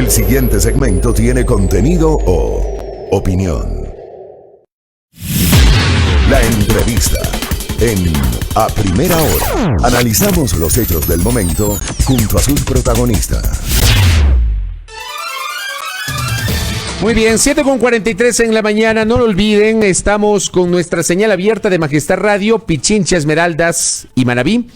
El siguiente segmento tiene contenido o opinión. La entrevista en A Primera Hora. Analizamos los hechos del momento junto a sus protagonistas. Muy bien, 7:43 en la mañana, no lo olviden, estamos con nuestra señal abierta de Majestad Radio, Pichincha, Esmeraldas y Manabí.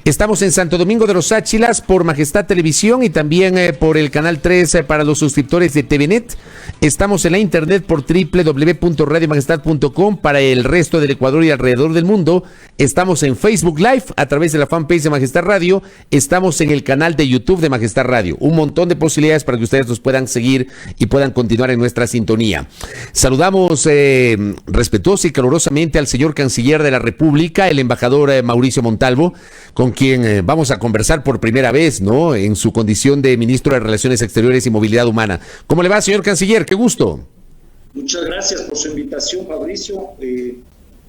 Estamos en Santo Domingo de los Áchilas por Majestad Televisión y también por el canal 3 para los suscriptores de TVNet. Estamos en la internet por www.radiomajestad.com para el resto del Ecuador y alrededor del mundo. Estamos en Facebook Live a través de la fanpage de Majestad Radio. Estamos en el canal de YouTube de Majestad Radio. Un montón de posibilidades para que ustedes nos puedan seguir y puedan continuar en nuestra sintonía. Saludamos respetuosa y calurosamente al señor Canciller de la República, el embajador Mauricio Montalvo, con quien vamos a conversar por primera vez, ¿no? En su condición de ministro de Relaciones Exteriores y Movilidad Humana. ¿Cómo le va, señor Canciller? Qué gusto. Muchas gracias por su invitación, Fabricio.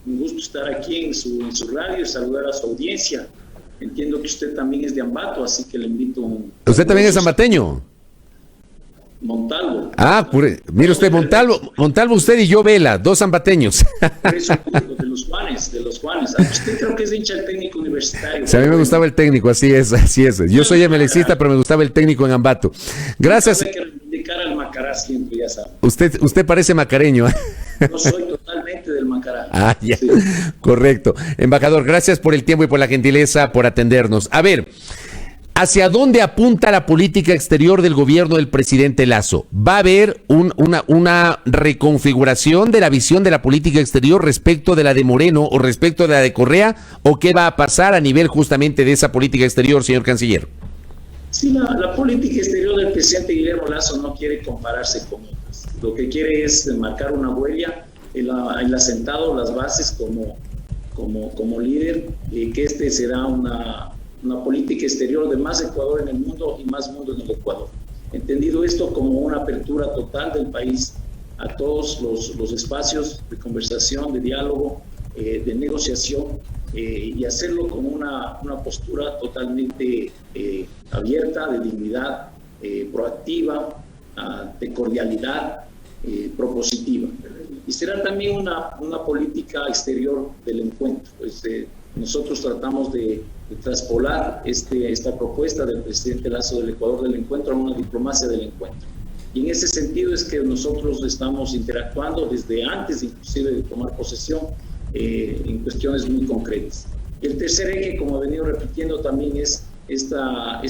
Un gusto estar aquí en su radio y saludar a su audiencia. Entiendo que usted también es de Ambato, así que le invito. ¿Usted también es ambateño? Montalvo. Ah, mire usted, Montalvo, usted y yo Vela, dos ambateños. Eso, de los Juanes. Usted creo que es hincha del técnico universitario. Sí, a mí me gustaba el técnico, así es. Yo soy emelecista, pero me gustaba el técnico en Ambato. Gracias. Hay que reivindicar al Macará siempre, ya sabe. Usted parece macareño. Yo soy totalmente del Macará. Ah, ya. Sí. Correcto. Embajador, gracias por el tiempo y por la gentileza, por atendernos. A ver, ¿hacia dónde apunta la política exterior del gobierno del presidente Lasso? ¿Va a haber una reconfiguración de la visión de la política exterior respecto de la de Moreno o respecto de la de Correa? ¿O qué va a pasar a nivel justamente de esa política exterior, señor Canciller? Sí, la política exterior del presidente Guillermo Lasso no quiere compararse con otras. Lo que quiere es marcar una huella. Él ha sentado las bases como líder, que será una política exterior de más Ecuador en el mundo y más mundo en el Ecuador. Entendido esto como una apertura total del país a todos los espacios de conversación, de diálogo, de negociación, y hacerlo con una postura totalmente abierta, de dignidad, proactiva, de cordialidad, propositiva. Y será también una política exterior del encuentro. Nosotros tratamos de traspolar esta propuesta del presidente Lasso del Ecuador del encuentro a una diplomacia del encuentro. Y en ese sentido es que nosotros estamos interactuando desde antes inclusive de tomar posesión en cuestiones muy concretas. Y el tercer eje, como he venido repitiendo, también es esta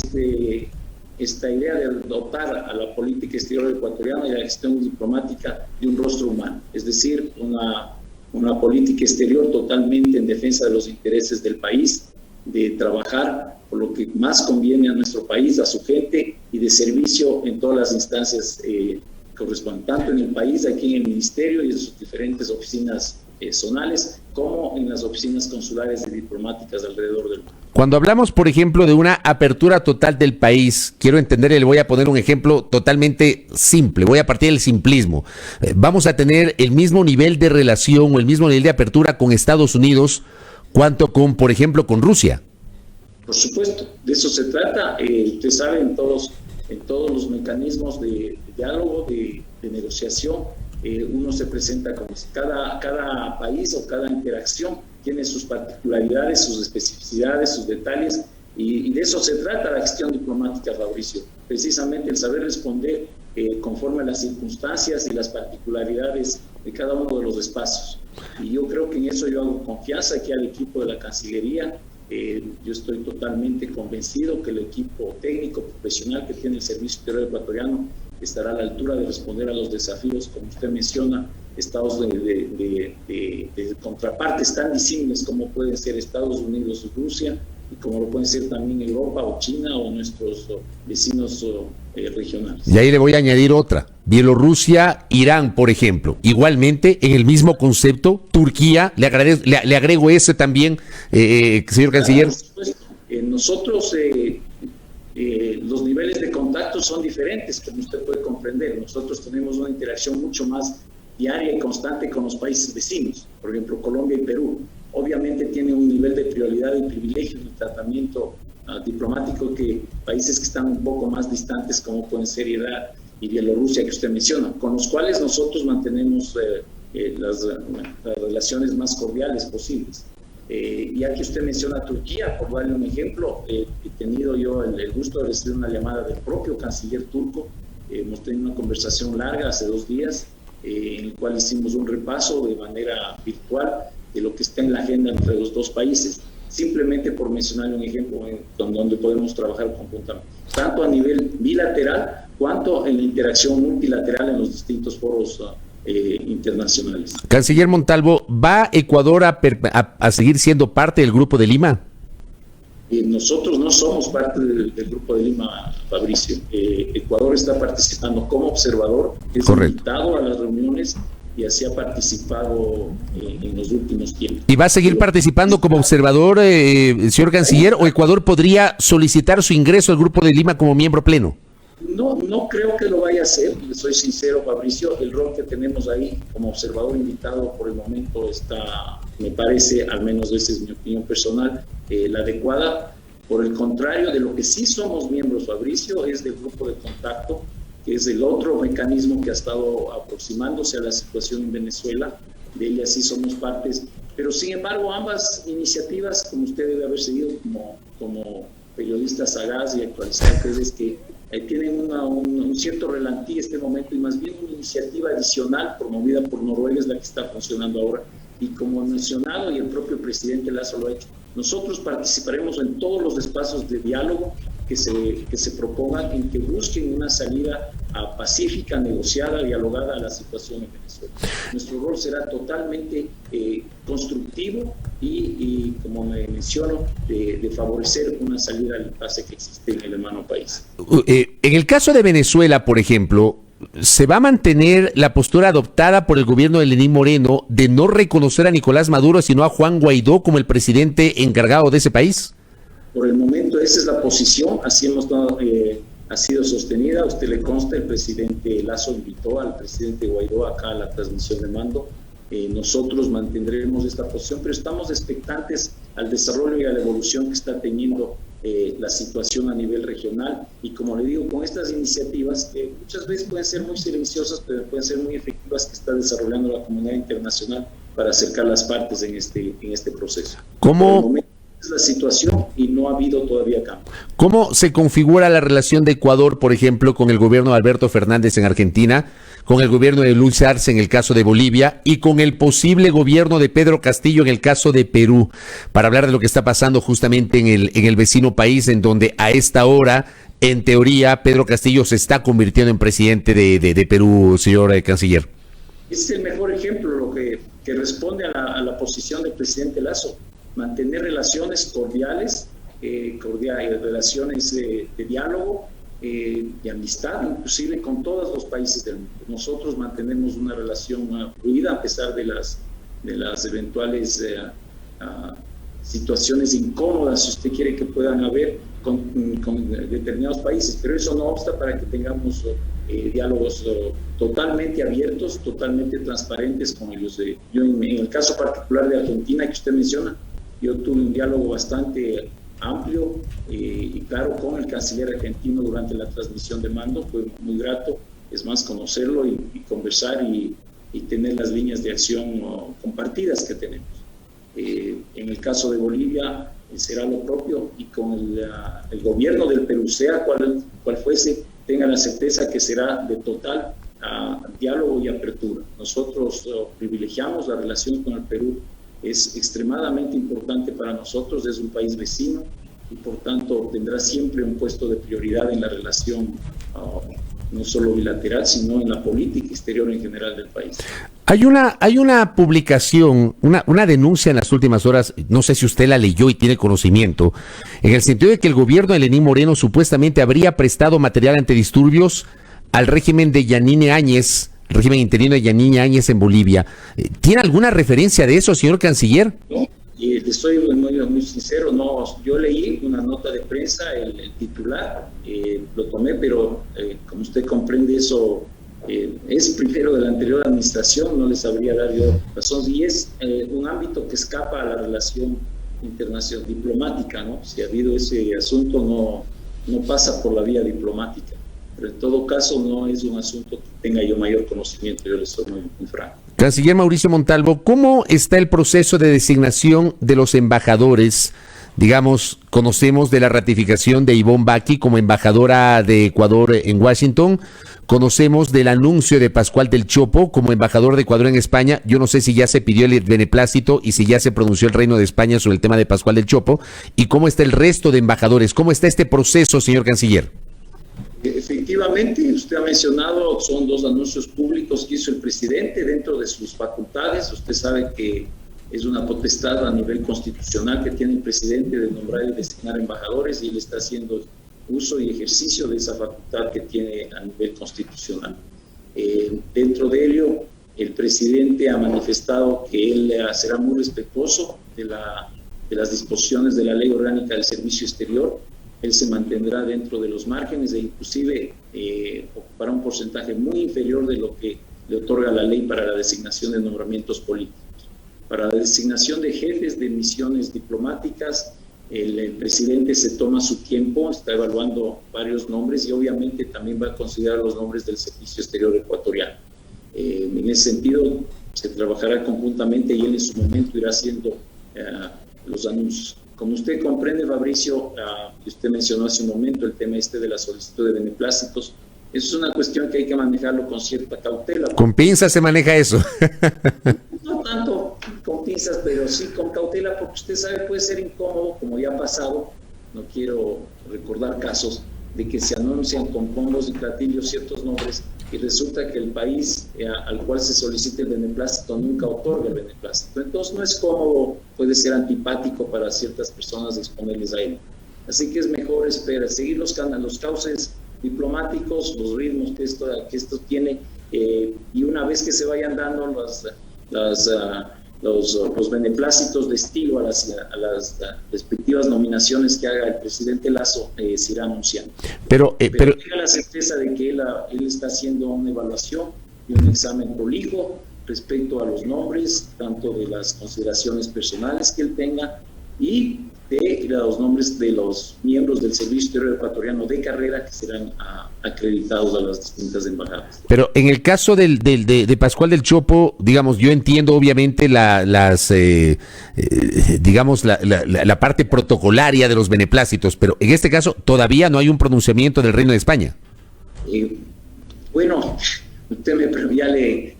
idea de dotar a la política exterior ecuatoriana y a la gestión diplomática de un rostro humano, es decir, una política exterior totalmente en defensa de los intereses del país, de trabajar por lo que más conviene a nuestro país, a su gente, y de servicio en todas las instancias correspondientes, tanto en el país, aquí en el ministerio y en sus diferentes oficinas zonales, como en las oficinas consulares y diplomáticas alrededor del mundo. Cuando hablamos, por ejemplo, de una apertura total del país, quiero entender y le voy a poner un ejemplo totalmente simple, voy a partir del simplismo. Vamos a tener el mismo nivel de relación o el mismo nivel de apertura con Estados Unidos cuanto con, por ejemplo, con Rusia. Por supuesto, de eso se trata. Usted sabe, en todos los mecanismos de diálogo, de negociación, uno se presenta como cada país o cada interacción tiene sus particularidades, sus especificidades, sus detalles, y de eso se trata la gestión diplomática, Fabricio. Precisamente el saber responder conforme a las circunstancias y las particularidades de cada uno de los espacios. Y yo creo que en eso yo hago confianza aquí al equipo de la Cancillería. Yo estoy totalmente convencido que el equipo técnico, profesional que tiene el Servicio Exterior Ecuatoriano estará a la altura de responder a los desafíos, como usted menciona, estados de contrapartes tan disímiles como pueden ser Estados Unidos y Rusia, y como lo pueden ser también Europa o China o nuestros vecinos regionales. Y ahí le voy a añadir otra, Bielorrusia, Irán, por ejemplo. Igualmente, en el mismo concepto, Turquía, le agrego ese también, señor Canciller. Por supuesto. Nosotros, los niveles de contacto son diferentes, como usted puede comprender. Nosotros tenemos una interacción mucho más diaria y constante con los países vecinos, por ejemplo Colombia y Perú. Obviamente tiene un nivel de prioridad y privilegio en el tratamiento diplomático que países que están un poco más distantes, como pueden ser Irak y Bielorrusia, que usted menciona, con los cuales nosotros mantenemos las relaciones más cordiales posibles. Ya que usted menciona Turquía, por darle un ejemplo, he tenido yo el gusto de recibir una llamada del propio canciller turco. Hemos tenido una conversación larga hace 2 días, en el cual hicimos un repaso de manera virtual de lo que está en la agenda entre los 2 países, simplemente por mencionar un ejemplo donde podemos trabajar conjuntamente, tanto a nivel bilateral cuanto en la interacción multilateral en los distintos foros internacionales. Canciller Montalvo, ¿va Ecuador a seguir siendo parte del Grupo de Lima? Nosotros no somos parte del Grupo de Lima, Fabricio. Ecuador está participando como observador, es invitado a las reuniones y así ha participado en los últimos tiempos. ¿Y va a seguir participando como observador, señor Canciller, o Ecuador podría solicitar su ingreso al Grupo de Lima como miembro pleno? No creo que lo vaya a hacer, soy sincero, Fabricio. El rol que tenemos ahí como observador invitado por el momento está, me parece, al menos esa es mi opinión personal, la adecuada. Por el contrario, de lo que sí somos miembros, Fabricio, es del grupo de contacto, que es el otro mecanismo que ha estado aproximándose a la situación en Venezuela. De ella sí somos partes, pero sin embargo ambas iniciativas, como usted debe haber seguido como periodista sagaz y actualizante, es que tienen un cierto relantí en este momento, y más bien una iniciativa adicional promovida por Noruega es la que está funcionando ahora. Y como mencionado, y el propio presidente Lasso lo ha hecho, nosotros participaremos en todos los espacios de diálogo que se propongan, en que busquen una salida pacífica, negociada, dialogada a la situación en Venezuela. Nuestro rol será totalmente constructivo y, como me menciono, de favorecer una salida al impasse que existe en el hermano país. En el caso de Venezuela, por ejemplo, ¿se va a mantener la postura adoptada por el gobierno de Lenín Moreno de no reconocer a Nicolás Maduro, sino a Juan Guaidó como el presidente encargado de ese país? Por el momento esa es la posición, así ha sido sostenida. A usted le consta, el presidente Lasso invitó al presidente Guaidó acá a la transmisión de mando. Nosotros mantendremos esta posición, pero estamos expectantes al desarrollo y a la evolución que está teniendo la situación a nivel regional. Y como le digo, con estas iniciativas que muchas veces pueden ser muy silenciosas, pero pueden ser muy efectivas, que está desarrollando la comunidad internacional para acercar las partes en este proceso. ¿Cómo es la situación y no ha habido todavía cambio? ¿Cómo se configura la relación de Ecuador, por ejemplo, con el gobierno de Alberto Fernández en Argentina, con el gobierno de Luis Arce en el caso de Bolivia y con el posible gobierno de Pedro Castillo en el caso de Perú, para hablar de lo que está pasando justamente en el vecino país, en donde a esta hora, en teoría, Pedro Castillo se está convirtiendo en presidente de Perú, señor canciller? Es el mejor ejemplo, lo que responde a la posición del presidente Lasso: mantener relaciones cordiales, relaciones de diálogo, de amistad, inclusive con todos los países del mundo. Nosotros mantenemos una relación fluida a pesar de las eventuales situaciones incómodas, si usted quiere, que puedan haber con determinados países, pero eso no obsta para que tengamos diálogos totalmente abiertos, totalmente transparentes con ellos. Yo en el caso particular de Argentina que usted menciona, yo tuve un diálogo bastante amplio y claro con el canciller argentino durante la transmisión de mando. Fue muy grato, es más, conocerlo y conversar y tener las líneas de acción compartidas que tenemos. En el caso de Bolivia será lo propio, y con el gobierno del Perú, sea cual fuese, tengan la certeza que será de total diálogo y apertura. Nosotros privilegiamos la relación con el Perú. Es extremadamente importante para nosotros, es un país vecino y por tanto tendrá siempre un puesto de prioridad en la relación, no solo bilateral, sino en la política exterior en general del país. Hay una publicación, una denuncia en las últimas horas, no sé si usted la leyó y tiene conocimiento, en el sentido de que el gobierno de Lenín Moreno supuestamente habría prestado material antidisturbios al régimen de Yanine Áñez, el régimen interino de Yanine Áñez en Bolivia. ¿Tiene alguna referencia de eso, señor canciller? No, y estoy muy sincero, no. Yo leí una nota de prensa, el titular, lo tomé, pero como usted comprende, eso es primero de la anterior administración, no les sabría dar yo razón, y es un ámbito que escapa a la relación internacional, diplomática, ¿no? Si ha habido ese asunto, no pasa por la vía diplomática. Pero en todo caso no es un asunto que tenga yo mayor conocimiento, yo le soy muy franco. Canciller Mauricio Montalvo, ¿cómo está el proceso de designación de los embajadores? Digamos, conocemos de la ratificación de Ivonne Bacchi como embajadora de Ecuador en Washington, conocemos del anuncio de Pascual del Chopo como embajador de Ecuador en España. Yo no sé si ya se pidió el beneplácito y si ya se pronunció el Reino de España sobre el tema de Pascual del Chopo, y cómo está el resto de embajadores, cómo está este proceso, señor canciller. Efectivamente, usted ha mencionado, son 2 anuncios públicos que hizo el presidente dentro de sus facultades. Usted sabe que es una potestad a nivel constitucional que tiene el presidente de nombrar y designar embajadores, y él está haciendo uso y ejercicio de esa facultad que tiene a nivel constitucional. Dentro de ello, el presidente ha manifestado que él será muy respetuoso de las disposiciones de la Ley Orgánica del Servicio Exterior. Él se mantendrá dentro de los márgenes e inclusive ocupará un porcentaje muy inferior de lo que le otorga la ley para la designación de nombramientos políticos. Para la designación de jefes de misiones diplomáticas, el presidente se toma su tiempo, está evaluando varios nombres y obviamente también va a considerar los nombres del Servicio Exterior ecuatoriano. En ese sentido, se trabajará conjuntamente y él en su momento irá haciendo los anuncios. Como usted comprende, Fabricio, que usted mencionó hace un momento el tema de la solicitud de beneplácitos, eso es una cuestión que hay que manejarlo con cierta cautela. Con pinzas se maneja eso. No tanto con pinzas, pero sí con cautela, porque usted sabe, puede ser incómodo, como ya ha pasado. No quiero recordar casos de que se anuncian con bombos y platillos ciertos nombres y resulta que el país al cual se solicita el beneplácito nunca otorga el beneplácito. Entonces no es cómodo, puede ser antipático para ciertas personas exponerles a él. Así que es mejor esperar, seguir los cauces diplomáticos, los ritmos que esto tiene, y una vez que se vayan dando los beneplácitos de estilo a las respectivas nominaciones que haga el presidente Lasso, se irá anunciando. Pero tenga la certeza de que él está haciendo una evaluación y un examen prolijo respecto a los nombres, tanto de las consideraciones personales que él tenga y de los nombres de los miembros del Servicio Exterior ecuatoriano de carrera que serán acreditados a las distintas embajadas. Pero en el caso de Pascual del Chopo, digamos, yo entiendo obviamente la parte protocolaria de los beneplácitos, pero en este caso todavía no hay un pronunciamiento del Reino de España. Bueno,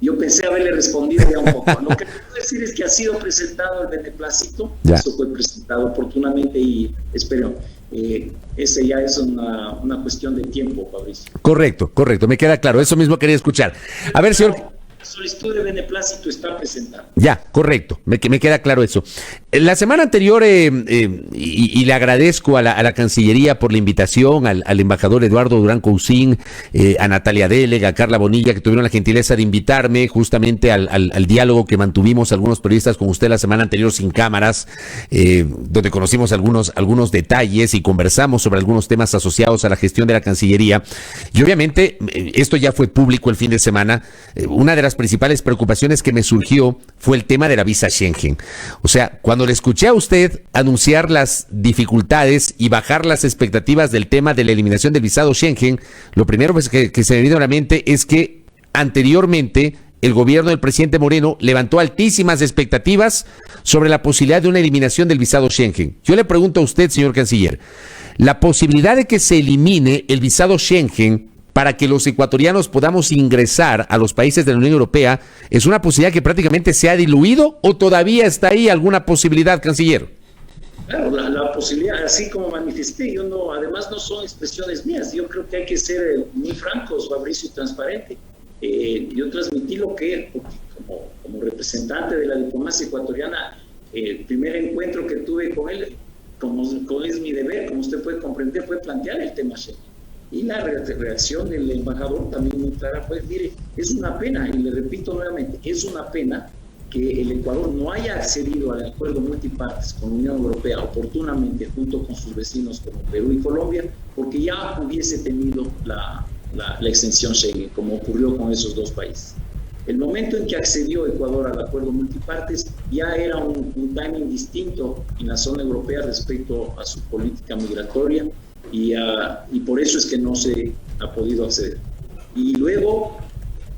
yo pensé haberle respondido ya un poco. Lo que puedo decir es que ha sido presentado el beneplácito, eso fue presentado oportunamente y espero, ese ya es una cuestión de tiempo, Fabricio. Correcto, me queda claro, eso mismo quería escuchar. A ver, señor... La solicitud de beneplácito está presentada. Ya, correcto, me queda claro eso. La semana anterior, y le agradezco a la Cancillería por la invitación, al embajador Eduardo Durán Cousin, a Natalia Delega, a Carla Bonilla, que tuvieron la gentileza de invitarme justamente al diálogo que mantuvimos algunos periodistas con usted la semana anterior sin cámaras, donde conocimos algunos detalles y conversamos sobre algunos temas asociados a la gestión de la Cancillería. Y obviamente, esto ya fue público el fin de semana. Una de las principales preocupaciones que me surgió fue el tema de la visa Schengen. O sea, cuando le escuché a usted anunciar las dificultades y bajar las expectativas del tema de la eliminación del visado Schengen, lo primero que se me vino a la mente es que anteriormente el gobierno del presidente Moreno levantó altísimas expectativas sobre la posibilidad de una eliminación del visado Schengen. Yo le pregunto a usted, señor canciller, la posibilidad de que se elimine el visado Schengen para que los ecuatorianos podamos ingresar a los países de la Unión Europea, ¿es una posibilidad que prácticamente se ha diluido o todavía está ahí alguna posibilidad, canciller? Claro, la posibilidad, así como manifesté, además no son expresiones mías, yo creo que hay que ser muy francos, Fabricio, y transparente. Yo transmití lo que, como representante de la diplomacia ecuatoriana, el primer encuentro que tuve con él, como es mi deber, como usted puede comprender, fue plantear el tema Schengen. Y la reacción del embajador también muy clara fue, mire, es una pena, y le repito nuevamente, es una pena que el Ecuador no haya accedido al acuerdo multipartes con la Unión Europea oportunamente junto con sus vecinos como Perú y Colombia, porque ya hubiese tenido la extensión Schengen, como ocurrió con esos dos países. El momento en que accedió Ecuador al acuerdo multipartes ya era un timing distinto en la zona europea respecto a su política migratoria y por eso es que no se ha podido acceder. Y luego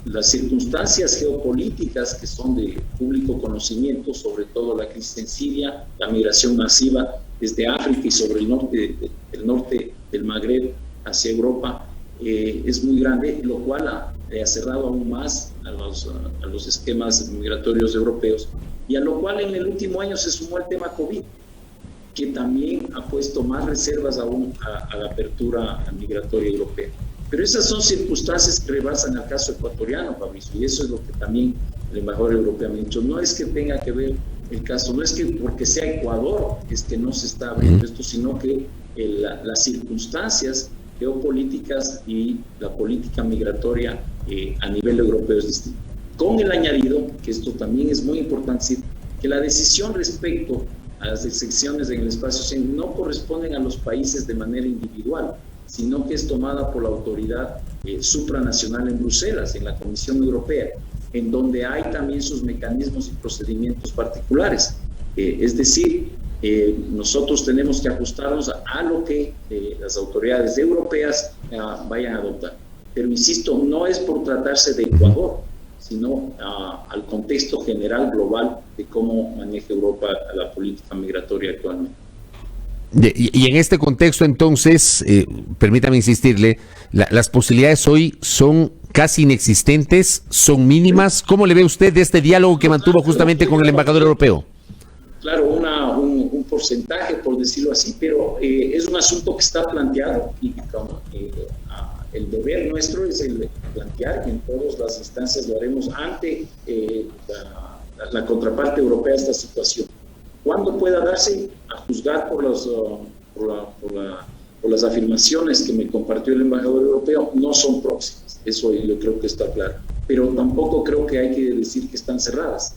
las circunstancias geopolíticas que son de público conocimiento, sobre todo la crisis en Siria, la migración masiva desde África y sobre el norte del Magreb hacia Europa, es muy grande, lo cual ha cerrado aún más a los esquemas migratorios europeos, y a lo cual en el último año se sumó el tema COVID, que también ha puesto más reservas aún a la apertura migratoria europea. Pero esas son circunstancias que rebasan al caso ecuatoriano, Fabricio, y eso es lo que también el embajador europeo me ha dicho. No es que tenga que ver el caso, no es que porque sea Ecuador es que no se está abriendo esto, sino que las circunstancias geopolíticas y la política migratoria a nivel europeo es distinta. Con el añadido, que esto también es muy importante decir, que la decisión respecto a las excepciones en el espacio Schengen no corresponden a los países de manera individual, sino que es tomada por la autoridad supranacional en Bruselas, en la Comisión Europea, en donde hay también sus mecanismos y procedimientos particulares. Es decir, nosotros tenemos que ajustarnos a lo que las autoridades europeas vayan a adoptar. Pero insisto, no es por tratarse de Ecuador, sino al contexto general global de cómo maneja Europa la política migratoria actualmente. Y en este contexto, entonces, permítame insistirle, las posibilidades hoy son casi inexistentes, son mínimas. ¿Cómo le ve usted de este diálogo que mantuvo justamente con el embajador europeo? Claro, un porcentaje, por decirlo así, pero es un asunto que está planteado y el deber nuestro es el plantear que en todas las instancias lo haremos ante la contraparte europea esta situación. ¿Cuándo pueda darse? A juzgar por las afirmaciones que me compartió el embajador europeo, no son próximas, eso yo creo que está claro, pero tampoco creo que hay que decir que están cerradas.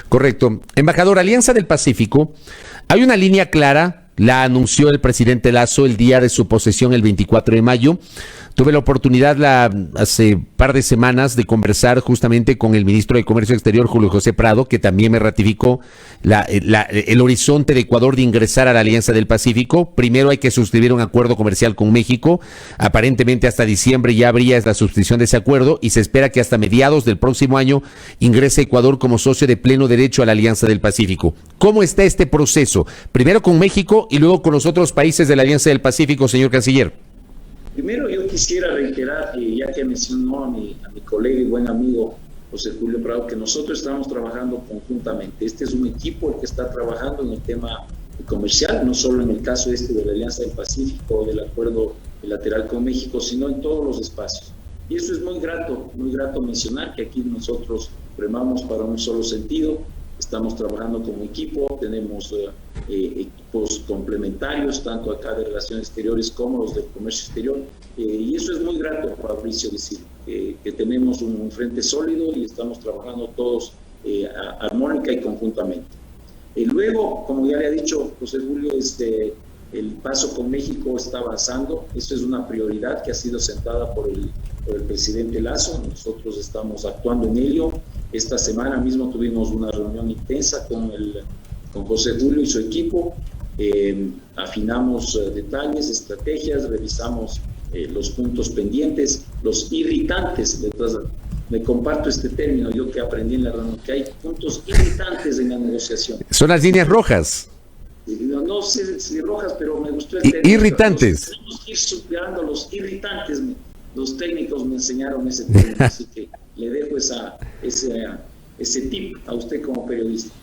Correcto. Embajador, Alianza del Pacífico, hay una línea clara, la anunció el presidente Lasso el día de su posesión, el 24 de mayo. Tuve la oportunidad hace par de semanas de conversar justamente con el ministro de Comercio Exterior, Julio José Prado, que también me ratificó el horizonte de Ecuador de ingresar a la Alianza del Pacífico. Primero hay que suscribir un acuerdo comercial con México. Aparentemente hasta diciembre ya habría la suscripción de ese acuerdo y se espera que hasta mediados del próximo año ingrese Ecuador como socio de pleno derecho a la Alianza del Pacífico. ¿Cómo está este proceso? Primero con México y luego con los otros países de la Alianza del Pacífico, señor canciller. Primero yo quisiera reiterar, ya que mencionó a mi colega y buen amigo José Julio Prado, que nosotros estamos trabajando conjuntamente. Este es un equipo el que está trabajando en el tema comercial, no solo en el caso de la Alianza del Pacífico o del acuerdo bilateral con México, sino en todos los espacios. Y eso es muy grato mencionar que aquí nosotros remamos para un solo sentido. Estamos trabajando como equipo, tenemos equipos complementarios, tanto acá de Relaciones Exteriores como los de Comercio Exterior, y eso es muy grato, Fabricio, decir que tenemos un frente sólido y estamos trabajando todos armónica y conjuntamente. Luego, como ya le ha dicho José Julio, el paso con México está avanzando. Eso es una prioridad que ha sido sentada por el presidente Lasso. Nosotros estamos actuando en ello. Esta semana mismo tuvimos una reunión intensa con José Julio y su equipo. Afinamos detalles, estrategias, revisamos los puntos pendientes, los irritantes. Me comparto este término, yo que aprendí en la reunión, que hay puntos irritantes en la negociación. Son las líneas rojas. No sé si rojas, pero me gustó el término. Irritantes. Tenemos que ir superando los irritantes. Los técnicos me enseñaron ese término, así que le dejo ese tip a usted como periodista.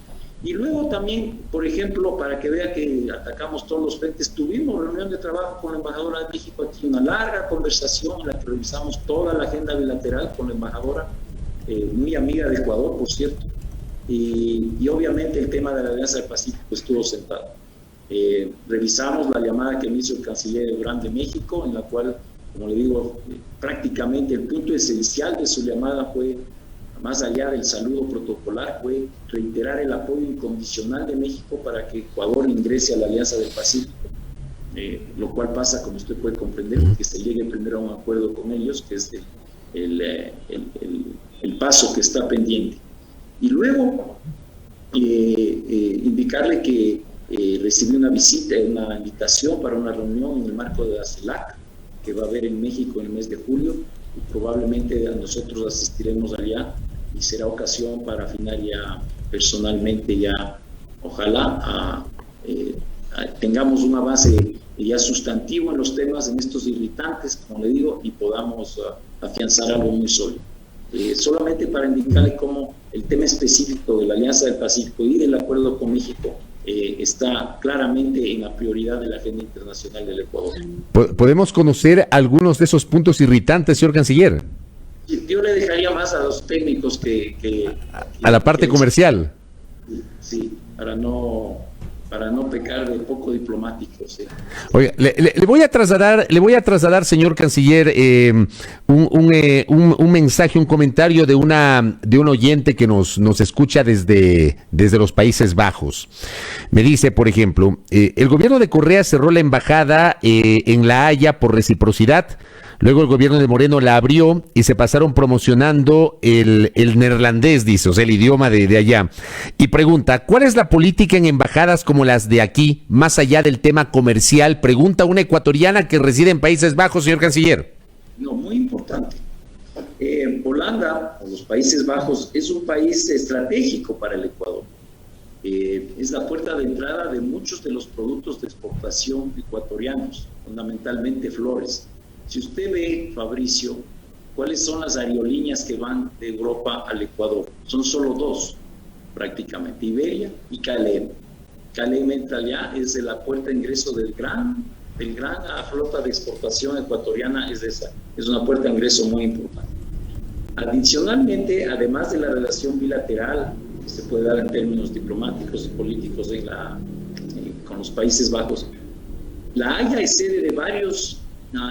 Y luego también, por ejemplo, para que vea que atacamos todos los frentes, tuvimos reunión de trabajo con la embajadora de México aquí, una larga conversación en la que revisamos toda la agenda bilateral con la embajadora, muy amiga de Ecuador, por cierto, y obviamente el tema de la Alianza del Pacífico estuvo sentado. Revisamos la llamada que me hizo el canciller Ebrard de México, en la cual, como le digo, prácticamente el punto esencial de su llamada fue, más allá del saludo protocolar, fue reiterar el apoyo incondicional de México para que Ecuador ingrese a la Alianza del Pacífico, lo cual pasa, como usted puede comprender, que se llegue primero a un acuerdo con ellos, que es el paso que está pendiente. Y luego indicarle que recibí una visita, una invitación para una reunión en el marco de la CELAC, que va a haber en México en el mes de julio, y probablemente nosotros asistiremos allá, y será ocasión para afinar ya personalmente, ya ojalá tengamos una base ya sustantiva en los temas, en estos irritantes, como le digo, y podamos afianzar algo muy sólido. Solamente para indicarle cómo el tema específico de la Alianza del Pacífico y del acuerdo con México está claramente en la prioridad de la agenda internacional del Ecuador. ¿Podemos conocer algunos de esos puntos irritantes, señor canciller? Yo le dejaría más a los técnicos a la parte comercial. Sí, para no pecar de poco diplomático. Sí. Oiga, le voy a trasladar, señor canciller, un mensaje, un comentario de un oyente que nos escucha desde los Países Bajos. Me dice, por ejemplo, el gobierno de Correa cerró la embajada en La Haya por reciprocidad. Luego el gobierno de Moreno la abrió y se pasaron promocionando el neerlandés, dice, o sea, el idioma de allá. Y pregunta, ¿cuál es la política en embajadas como las de aquí, más allá del tema comercial? Pregunta una ecuatoriana que reside en Países Bajos, señor canciller. No, muy importante. Holanda, o los Países Bajos, es un país estratégico para el Ecuador. Es la puerta de entrada de muchos de los productos de exportación ecuatorianos, fundamentalmente flores. Si usted ve, Fabricio, cuáles son las aerolíneas que van de Europa al Ecuador, son solo dos, prácticamente, Iberia y KLM. KLM entra allá, es de la puerta de ingreso del gran flota de exportación ecuatoriana, es una puerta de ingreso muy importante. Adicionalmente, además de la relación bilateral que se puede dar en términos diplomáticos y políticos con los Países Bajos, La Haya es sede de varios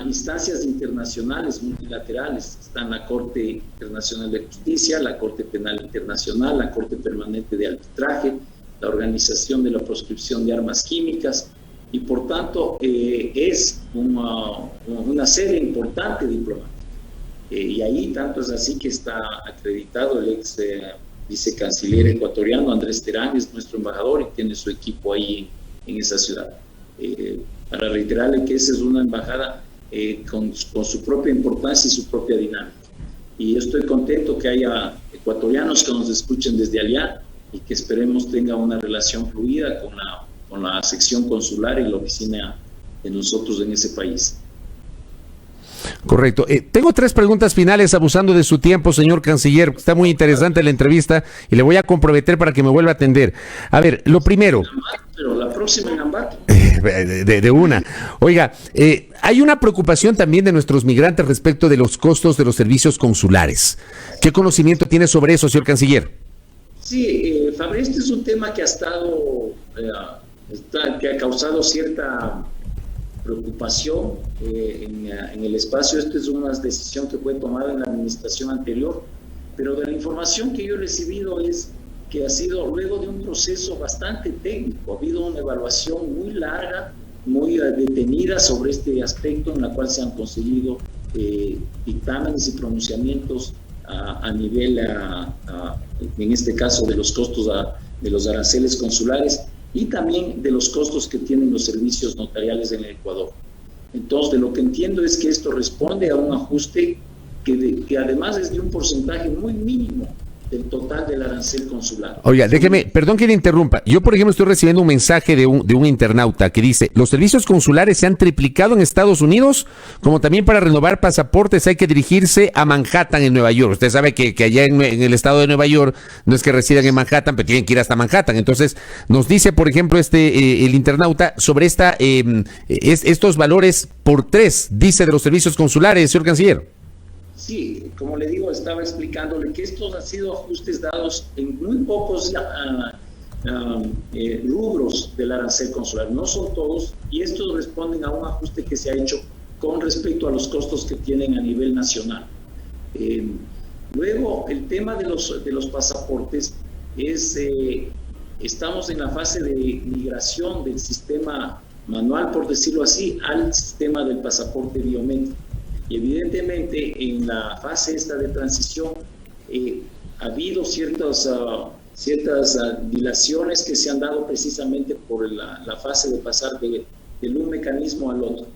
instancias internacionales multilaterales. Están la Corte Internacional de Justicia, la Corte Penal Internacional, la Corte Permanente de Arbitraje, la Organización de la Proscripción de Armas Químicas, y por tanto es una sede importante diplomática. Y ahí tanto es así que está acreditado el ex vicecanciller ecuatoriano Andrés Terán, es nuestro embajador y tiene su equipo ahí en esa ciudad. Para reiterarle que esa es una embajada con su propia importancia y su propia dinámica. Y yo estoy contento que haya ecuatorianos que nos escuchen desde allá y que esperemos tenga una relación fluida con la sección consular y la oficina de nosotros en ese país. Correcto. Tengo 3 preguntas finales, abusando de su tiempo, señor canciller. Está muy interesante la entrevista y le voy a comprometer para que me vuelva a atender. A ver, lo primero. Pero la próxima en Ambato. De una. Oiga, hay una preocupación también de nuestros migrantes respecto de los costos de los servicios consulares. ¿Qué conocimiento tiene sobre eso, señor canciller? Sí, Fabri, este es un tema que que ha causado cierta preocupación en el espacio. Esta es una decisión que fue tomada en la administración anterior, pero de la información que yo he recibido es que ha sido luego de un proceso bastante técnico. Ha habido una evaluación muy larga, muy detenida sobre este aspecto, en la cual se han conseguido dictámenes y pronunciamientos a nivel, en este caso, de los costos de los aranceles consulares y también de los costos que tienen los servicios notariales en el Ecuador. Entonces, de lo que entiendo es que esto responde a un ajuste que además es de un porcentaje muy mínimo del total del arancel consular. Oiga, perdón que le interrumpa. Yo, por ejemplo, estoy recibiendo un mensaje de un internauta que dice: los servicios consulares se han triplicado en Estados Unidos, como también para renovar pasaportes hay que dirigirse a Manhattan, en Nueva York. Usted sabe que allá en el estado de Nueva York no es que residan en Manhattan, pero tienen que ir hasta Manhattan. Entonces, nos dice, por ejemplo, el internauta sobre estos valores por 3, dice, de los servicios consulares, señor canciller. Sí, como le digo, estaba explicándole que estos han sido ajustes dados en muy pocos rubros del arancel consular, no son todos, y estos responden a un ajuste que se ha hecho con respecto a los costos que tienen a nivel nacional. Luego, el tema de los pasaportes estamos en la fase de migración del sistema manual, por decirlo así, al sistema del pasaporte biométrico. Y evidentemente en la fase esta de transición ha habido ciertas dilaciones que se han dado precisamente por la fase de pasar de un mecanismo al otro.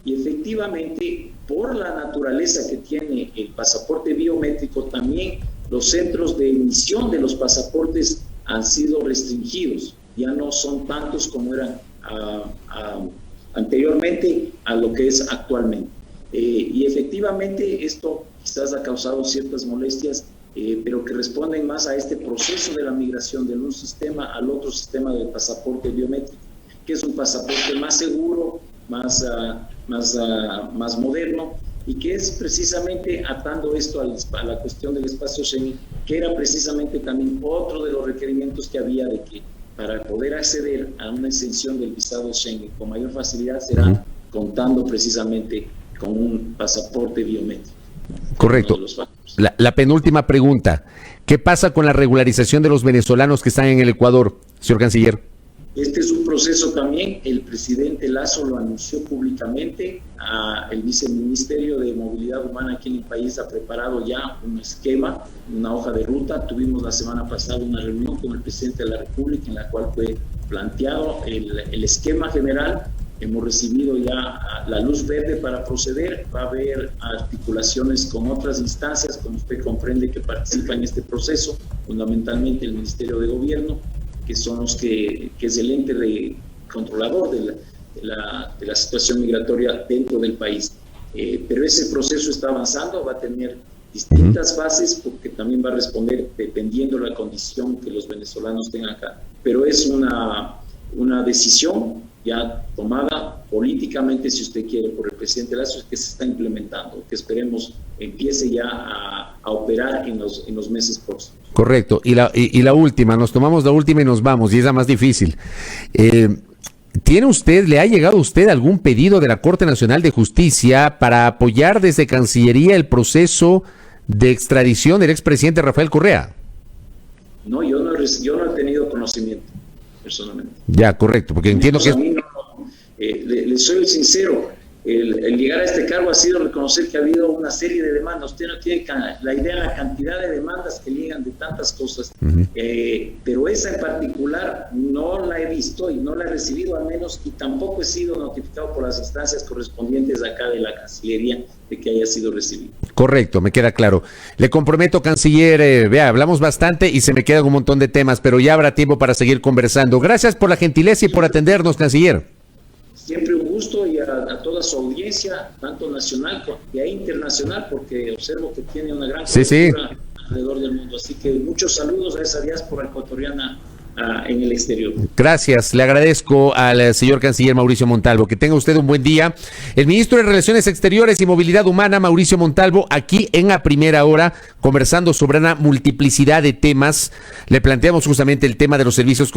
Y efectivamente, por la naturaleza que tiene el pasaporte biométrico, también los centros de emisión de los pasaportes han sido restringidos. Ya no son tantos como eran anteriormente a lo que es actualmente. Y efectivamente esto quizás ha causado ciertas molestias, pero que responden más a este proceso de la migración de un sistema al otro sistema del pasaporte biométrico, que es un pasaporte más seguro, más moderno, y que es precisamente atando esto a la cuestión del espacio Schengen, que era precisamente también otro de los requerimientos que había de que para poder acceder a una exención del visado Schengen con mayor facilidad será contando precisamente con un pasaporte biométrico. Correcto. La penúltima pregunta. ¿Qué pasa con la regularización de los venezolanos que están en el Ecuador, señor canciller? Este es un proceso también, el presidente Lasso lo anunció públicamente, el viceministerio de Movilidad Humana aquí en el país ha preparado ya un esquema, una hoja de ruta. Tuvimos la semana pasada una reunión con el presidente de la República en la cual fue planteado el esquema general. Hemos recibido ya la luz verde para proceder. Va a haber articulaciones con otras instancias, como usted comprende, que participan en este proceso, fundamentalmente el Ministerio de Gobierno, que son los que es el ente controlador de la situación migratoria dentro del país. Pero ese proceso está avanzando, va a tener distintas fases, porque también va a responder dependiendo de la condición que los venezolanos tengan acá. Pero es una decisión ya tomada políticamente, si usted quiere, por el presidente Lasso, que se está implementando, que esperemos empiece ya a operar en los meses próximos. Correcto. Y la última, nos tomamos la última y nos vamos, y es la más difícil. ¿Le ha llegado a usted algún pedido de la Corte Nacional de Justicia para apoyar desde Cancillería el proceso de extradición del expresidente Rafael Correa? No, yo no he tenido conocimiento, personalmente. Ya, correcto, porque entiendo que... A mí le soy sincero, el llegar a este cargo ha sido reconocer que ha habido una serie de demandas. Usted no tiene la idea de la cantidad de demandas que llegan de tantas cosas, pero esa en particular no la he visto y no la he recibido al menos, y tampoco he sido notificado por las instancias correspondientes acá de la Cancillería de que haya sido recibido. Correcto, me queda claro. Le comprometo, canciller, hablamos bastante y se me quedan un montón de temas, pero ya habrá tiempo para seguir conversando. Gracias por la gentileza y por atendernos, canciller. Siempre un gusto, y a toda su audiencia, tanto nacional e internacional, porque observo que tiene una gran cobertura alrededor del mundo. Así que muchos saludos a esa diáspora ecuatoriana en el exterior. Gracias, le agradezco al señor canciller Mauricio Montalvo. Que tenga usted un buen día. El ministro de Relaciones Exteriores y Movilidad Humana, Mauricio Montalvo, aquí en A Primera Hora, conversando sobre una multiplicidad de temas. Le planteamos justamente el tema de los servicios